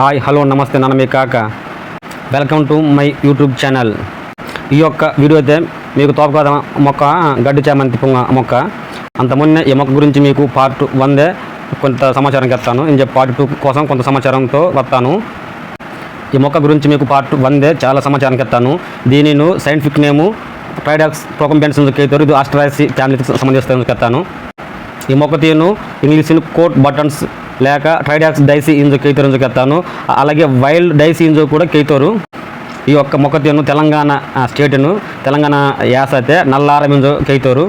Hi hello నమస్తే నాన్న మీ కాక welcome to my YouTube channel. ఈ యొక్క వీడియో అయితే మీకు తోపకాద మొక్క గడ్డి చామంతి మొక్క అంతముందే ఈ మొక్క గురించి మీకు పార్ట్ 1 కొంత సమాచారం చెప్తాను. నేను పార్ట్ 2 కోసం కొంత సమాచారంతో వస్తాను. ఈ మొక్క గురించి మీకు పార్ట్ 1 చాలా సమాచారం చెప్తాను. దీనిని సైంటిఫిక్ నేము ట్రైడాక్స్ ప్రోకంబెన్స్ కేతారు. ఇది ఆస్ట్రాసి ఫ్యామిలీకి సంబంధించిన చెప్తాను. ఈ మొక్క తీను ఇంగ్లీష్ కోట్ బటన్స్ లేక ట్రైడాక్స్ డైసీ ఇంజో కేతోరు చెప్తాను. అలాగే వైల్డ్ డైసీ ఇంజో కూడా కేతోరు. ఈ యొక్క మొక్క తీను తెలంగాణ స్టేట్ను తెలంగాణ యాస అయితే నల్లారం ఇంజో కేతోరు.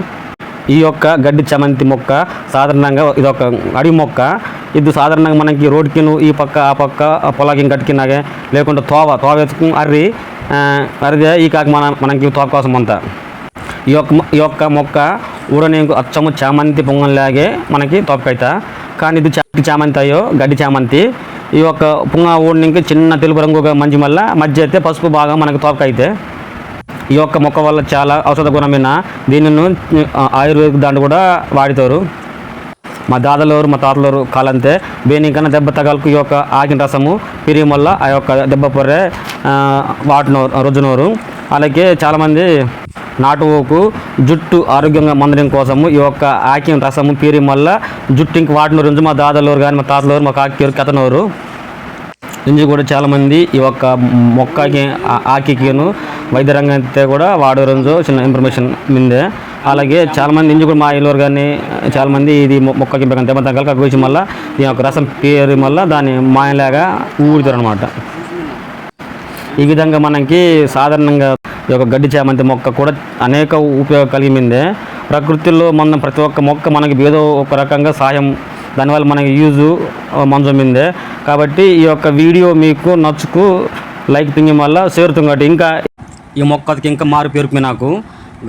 ఈ యొక్క గడ్డి చామంతి మొక్క సాధారణంగా ఇది ఒక అడవి మొక్క. ఇది సాధారణంగా మనకి రోడ్కి ఈ పక్క ఆ పక్క పొలాకి గట్టుకినాగే లేకుంటే తోవ ఎత్తుకు అరిదే ఈ కాక మనకి తోవ కోసం అంతా ఈ యొక్క మొక్క ఊరనేకు అచ్చము చామంతి పొంగల్లాగే మనకి తోపకైతా. కానీ ఇది చామంతి అయ్యో గడ్డి చామంతి. ఈ యొక్క పొంగ ఊరికి చిన్న తెలుపు రంగుగా మంచి మధ్య అయితే పసుపు బాగా మనకి తోపకైతే. ఈ యొక్క మొక్క వల్ల చాలా ఔషధ గుణమైన దీనిని ఆయుర్వేదిక దాంట్లో కూడా వాడుతారు. మా దాదలోరు మా తాతలోరు కాలంతే దేనికన్నా దెబ్బ తగలకు ఈ యొక్క ఆకిన రసము పిరియం వల్ల ఆ యొక్క దెబ్బ పొర్రే రుజునోరు. అలాగే చాలామంది నాటుకు జుట్టు ఆరోగ్యంగా మందడం కోసము ఈ యొక్క ఆకిన రసము పీరియం వల్ల జుట్టు ఇంక వాటినోరు నుంచి మా దాదలోరు కానీ మా తాతలోరు మా కాకిరు కథనోరు నుంచి కూడా చాలామంది ఈ యొక్క మొక్కకి ఆకిను వైద్య రంగం అయితే కూడా వాడే రోజు చిన్న ఇన్ఫర్మేషన్ మిందే. అలాగే చాలామంది ఇంజు కూడా మా ఇల్లు కానీ చాలామంది ఇది మొక్కకి దెబ్బ తగ్గలక కోసి మళ్ళీ ఈ యొక్క రసం పేరు మళ్ళీ దాన్ని మాయలాగా ఊడుతారు అనమాట. ఈ విధంగా మనకి సాధారణంగా ఈ యొక్క గడ్డి చామంతి మొక్క కూడా అనేక ఉపయోగం కలిగిందే. ప్రకృతిలో మనం ప్రతి ఒక్క మొక్క మనకి ఏదో ఒక రకంగా సాయం దానివల్ల మనకి యూజు మంచమిందే. కాబట్టి ఈ యొక్క వీడియో మీకు నచ్చుకు లైక్ తింగి వల్ల చేరుతుంది. ఇంకా ఈ మొక్కకి ఇంకా మారు పేరుకు నాకు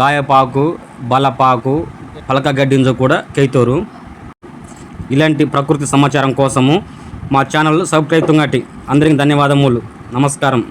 గాయపాకు బలపాకు పలక గడ్డింజో కూడా కేతోరు. ఇలాంటి ప్రకృతి సమాచారం కోసము మా ఛానల్ సబ్స్క్రైబ్ తుంగటి. అందరికీ ధన్యవాదములు. నమస్కారం.